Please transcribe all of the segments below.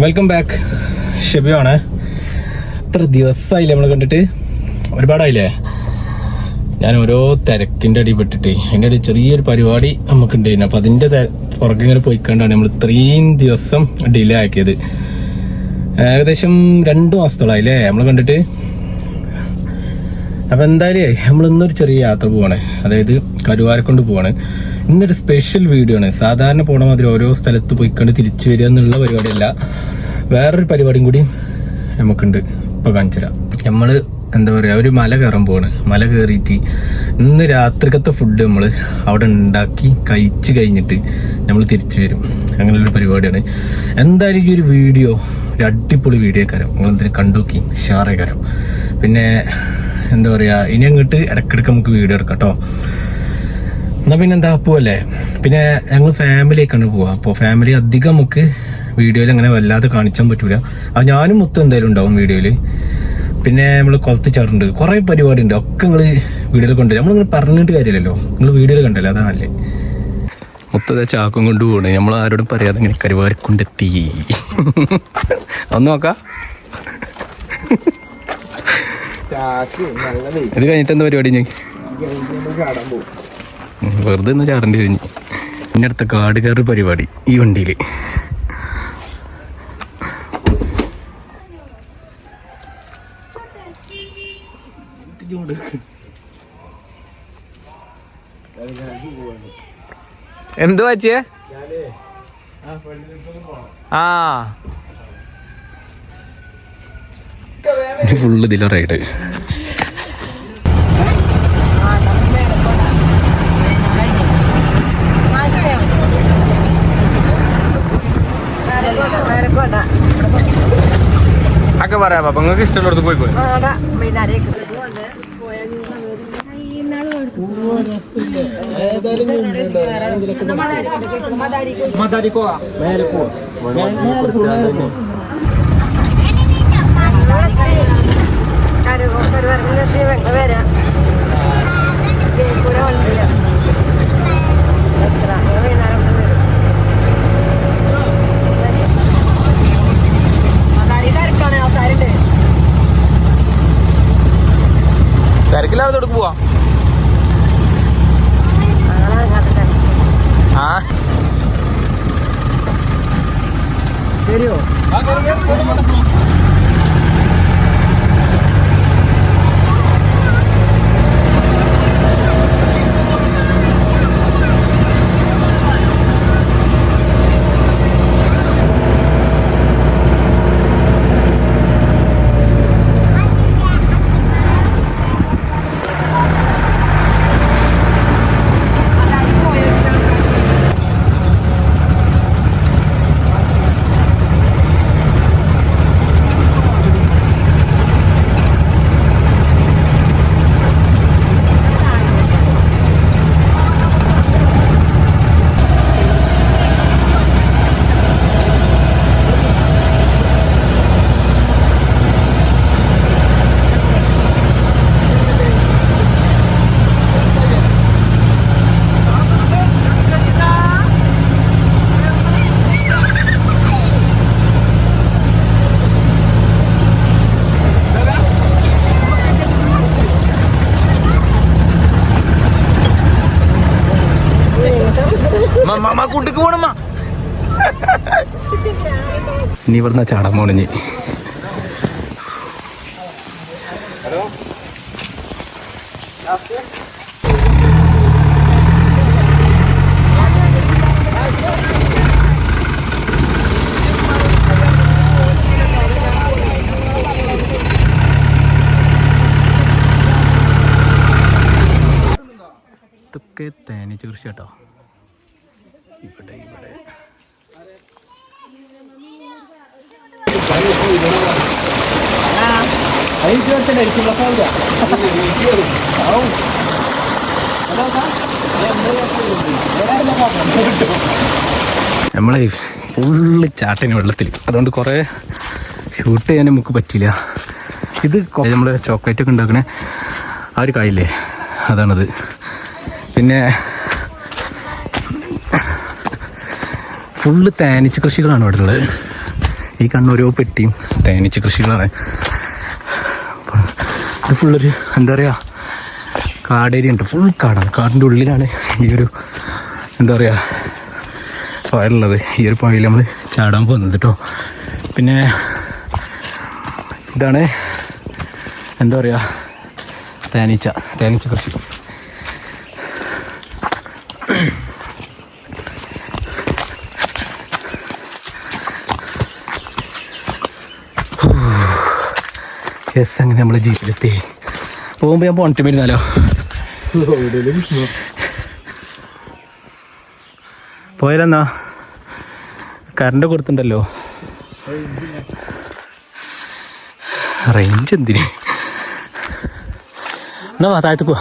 Welcome back. ഷെബിയാണ്. ഇത്ര ദിവസമായില്ലേ നമ്മൾ കണ്ടിട്ട്? ഒരുപാടായില്ലേ? ഞാൻ ഓരോ തിരക്കിൻ്റെ അടിപ്പെട്ടിട്ട് അതിൻ്റെ ഇടയിൽ ചെറിയൊരു പരിപാടി നമുക്കുണ്ടായിരുന്നു. അപ്പം അതിൻ്റെ പുറകെ ഇങ്ങനെ പോയിക്കൊണ്ടാണ് നമ്മൾ ഇത്രയും ദിവസം ഡിലേ ആക്കിയത്. ഏകദേശം 2 മാസത്തോളായില്ലേ നമ്മൾ കണ്ടിട്ട്. അപ്പം എന്തായാലും നമ്മൾ ഇന്നൊരു ചെറിയ യാത്ര പോവാണ്, അതായത് കരുവാരക്കൊണ്ട് പോവാണ്. ഇന്നൊരു സ്പെഷ്യൽ വീഡിയോ ആണ്. സാധാരണ പോണ മാതിരി ഓരോ സ്ഥലത്ത് പോയിക്കൊണ്ട് തിരിച്ചു വരിക എന്നുള്ള പരിപാടിയല്ല, വേറൊരു പരിപാടിയും കൂടി നമുക്കുണ്ട്. ഇപ്പൊ കാണിച്ചുതരാം. നമ്മള് എന്താ പറയാ, ഒരു മല കയറാൻ പോവാണ്. മല കയറിയിട്ട് ഇന്ന് രാത്രിക്കത്തെ ഫുഡ് നമ്മൾ അവിടെ ഉണ്ടാക്കി കഴിച്ചു കഴിഞ്ഞിട്ട് നമ്മൾ തിരിച്ചു വരും. അങ്ങനെയുള്ളൊരു പരിപാടിയാണ്. എന്തായാലും ഈ ഒരു വീഡിയോ ഒരു അടിപൊളി വീഡിയോ കാരം. നിങ്ങൾ എന്തെങ്കിലും കണ്ടുനോക്കി ഷെയർ കാരം. പിന്നെ എന്താ പറയാ, ഇനി അങ്ങോട്ട് ഇടക്കിടക്ക് നമുക്ക് വീഡിയോ എടുക്കാം കേട്ടോ. എന്നാ പിന്നെ എന്താ പോവല്ലേ. പിന്നെ ഞങ്ങൾ ഫാമിലിയൊക്കെയാണ് പോവാ. അപ്പോൾ ഫാമിലി അധികം നമുക്ക് വീഡിയോയിൽ അങ്ങനെ വല്ലാതെ കാണിച്ചാൻ പറ്റൂല. അത് ഞാനും മൊത്തം എന്തായാലും ഉണ്ടാവും വീഡിയോയില്. പിന്നെ നമ്മൾ കുളത്ത് ചാടുന്നുണ്ട്, കുറെ പരിപാടി ഉണ്ട്. ഒക്കെ നിങ്ങൾ വീഡിയോയിൽ കൊണ്ടുവരും. നമ്മളിങ്ങനെ പറഞ്ഞിട്ട് കാര്യമില്ലല്ലോ, നിങ്ങൾ വീഡിയോയിൽ കണ്ടല്ലോ, അതാണല്ലേ. മൊത്തം ചാക്കും കൊണ്ട് പോകണേ. നമ്മൾ ആരോടും പറയാതെ ഇങ്ങനെ കരുവാരക്കൊണ്ടെത്തി. ഒന്ന് നോക്കാം. ഇത് കഴിഞ്ഞിട്ട് എന്താ പരിപാടി? ഞാൻ വെറുതെ ഒന്ന് ചാടേണ്ടി കഴിഞ്ഞു. പിന്നെ അടുത്ത കാട് കയറി പരിപാടി ഈ വണ്ടിയിൽ. എന്ത് പറ്റിയേ? ഫുള്ള് ഇതിലെ റൈഡ്. ഒക്കെ പറയാം. അപ്പൊ നിങ്ങൾക്ക് ഇഷ്ടമുള്ളടത്ത് പോയിക്കോളൂ. തിരക്കില്ലാതെ പോവാ. ശരിയോ? കുട്ടിക്ക് പോണമ്മ. ഇനി ഇവിടുന്ന് ചാടാൻ പോണഞ്ഞ്. ഇതൊക്കെ തേനീച്ച കൃഷി കേട്ടോ. ഇവിടെ നമ്മളെ ഫുള്ള് ചാട്ടന് വെള്ളത്തിൽ, അതുകൊണ്ട് കുറേ ഷൂട്ട് ചെയ്യാൻ നമുക്ക് പറ്റില്ല. ഇത് നമ്മൾ ചോക്ലേറ്റ് ഒക്കെ ഉണ്ടാക്കണേ ആ ഒരു കായില്ലേ, അതാണത്. പിന്നെ ഫുള്ള് തേനീച്ച കൃഷികളാണ് ഇവിടെ ഉള്ളത്. ഈ കാണുന്ന ഓരോ പെട്ടിയും തേനീച്ച കൃഷികളാണ്. ഇത് ഫുള്ളൊരു എന്താ പറയുക കാടേരിയ ഉണ്ട്, ഫുൾ കാടാണ്. കാടിൻ്റെ ഉള്ളിലാണ് ഈ ഒരു എന്താ പറയുക പുഴയുള്ളത്. ഈ ഒരു പുഴയിൽ നമ്മൾ ചാടാൻ പോകുന്നത് കേട്ടോ. പിന്നെ ഇതാണ് എന്താ പറയുക തേനീച്ച കൃഷി. യെസ്, അങ്ങനെ നമ്മൾ ജീപ്പിലെത്തി. പോകുമ്പോൾ ഞാൻ പോണിട്ട് വരുന്നാലോ? പോയാലെന്നാ കറണ്ട് കൊടുത്തിട്ടുണ്ടല്ലോ. റേഞ്ച് എന്തിന്? എന്നാ വാ, താഴത്തേക്ക്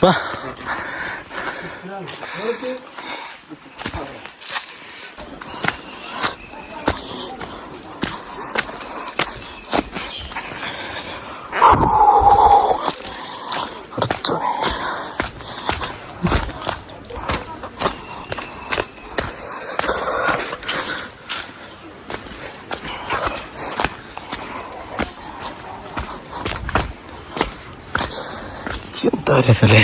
വാ. എന്താ രസല്ലേ?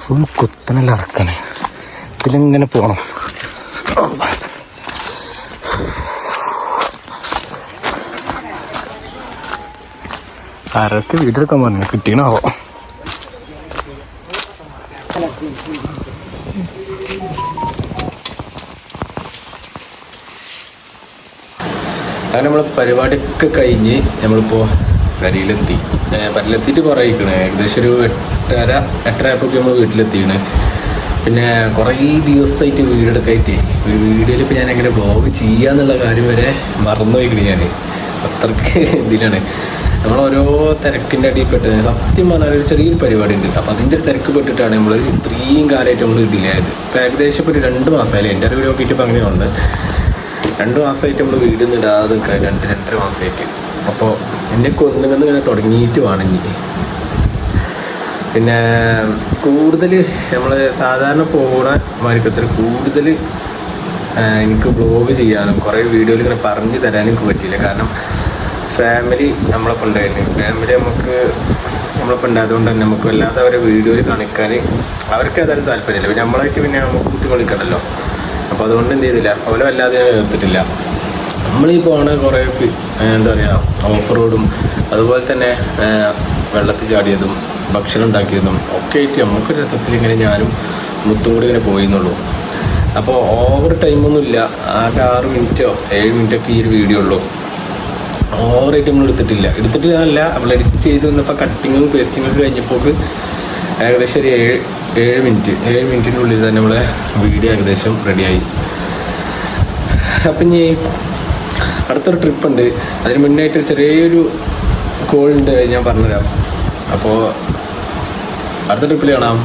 ഫുൾ കുത്തനല്ല ഇറക്കാണ്. ഇതിലിങ്ങനെ പോണം. ആരൊക്കെ വീടെടുക്കാൻ പറഞ്ഞു, കിട്ടീനാവോ? അങ്ങനെ നമ്മൾ പരിപാടിയൊക്കെ കഴിഞ്ഞ് നമ്മളിപ്പോൾ പരിയിലെത്തിയിട്ട് കുറേ ഇരിക്കണേ. ഏകദേശം ഒരു 8:30 നമ്മൾ വീട്ടിലെത്തിക്കണ്. പിന്നെ കുറേ ദിവസമായിട്ട് വീടെടുക്കായിട്ട് ഒരു വീഡിയോയിൽ ഇപ്പോൾ ഞാൻ എങ്ങനെ വ്ളോഗ് ചെയ്യാന്നുള്ള കാര്യം വരെ മറന്നു പോയിക്കണേ. ഞാൻ അത്രയ്ക്ക് ഇതിലാണ് നമ്മൾ ഓരോ തിരക്കിൻ്റെ അടിയിൽ പെട്ടത്. സത്യം പറഞ്ഞാൽ ഒരു ചെറിയൊരു പരിപാടി ഉണ്ട്. അപ്പോൾ അതിൻ്റെ ഒരു തിരക്ക് പെട്ടിട്ടാണ് നമ്മൾ ഇത്രയും കാലമായിട്ട് നമ്മൾ ഡിലേ ആയത്. ഇപ്പോൾ ഏകദേശം ഇപ്പോൾ ഒരു 2 മാസമായില്ലേ എൻ്റെ അറിവ് നോക്കിയിട്ട്. ഇപ്പോൾ അങ്ങനെയുണ്ട് 2 മാസമായിട്ട് നമ്മൾ വീടൊന്നും ഇടാതെ 2-2.5 മാസമായിട്ട്. അപ്പോൾ എന്നെ കൊന്നുങ്ങനെ തുടങ്ങിയിട്ട് വേണമെങ്കിൽ പിന്നെ കൂടുതൽ നമ്മൾ സാധാരണ പോകണ മാർക്കത്തിൽ കൂടുതൽ എനിക്ക് വ്ളോഗ് ചെയ്യാനും കുറേ വീഡിയോയിൽ ഇങ്ങനെ പറഞ്ഞു തരാനും എനിക്ക് പറ്റിയില്ല. കാരണം ഫാമിലി നമ്മളിപ്പോൾ ഉണ്ടായിരുന്നു. ഫാമിലി നമ്മളിപ്പോൾ ഉണ്ടായതുകൊണ്ട് തന്നെ നമുക്ക് വല്ലാതെ അവരെ വീഡിയോയിൽ കാണിക്കാൻ അവർക്ക് ഏതായാലും താല്പര്യമില്ല. പിന്നെ നമ്മളായിട്ട് പിന്നെ നമുക്ക് കുത്തി കളിക്കണ്ടല്ലോ. അപ്പോൾ അതുകൊണ്ട് എന്ത് ചെയ്തില്ല, അവരെ വല്ലാതെ എടുത്തിട്ടില്ല. നമ്മളീ പോണ കുറേ എന്താ പറയുക ഓഫ് റോഡും അതുപോലെ തന്നെ വെള്ളത്തിൽ ചാടിയതും ഭക്ഷണം ഉണ്ടാക്കിയതും ഒക്കെ ആയിട്ട് നമുക്ക് രസത്തിൽ ഇങ്ങനെ ഞാനും മുത്തും കൂടി ഇങ്ങനെ പോയിന്നുള്ളൂ. അപ്പോൾ ഓവർ ടൈമൊന്നുമില്ല. ആകെ 6 മിനിറ്റോ 7 മിനിറ്റൊക്കെ ഈ ഒരു വീഡിയോ ഉള്ളൂ. ഓവറായിട്ട് നമ്മൾ എടുത്തിട്ടില്ല. നമ്മൾ എഡിറ്റ് ചെയ്ത് വന്നപ്പോൾ കട്ടിങ്ങും പേസ്റ്റിങ്ങൊക്കെ കഴിഞ്ഞപ്പോൾ ഏകദേശം ഒരു 7 മിനിറ്റിനുള്ളിൽ തന്നെ നമ്മളെ വീഡിയോ ഏകദേശം റെഡിയായി. അപ്പം ഇനി അടുത്തൊരു ട്രിപ്പുണ്ട്. അതിന് മുന്നായിട്ട് ചെറിയൊരു കോളുണ്ട്, ഞാൻ പറഞ്ഞുതരാം. അപ്പോൾ അടുത്ത ട്രിപ്പിൽ കാണാം.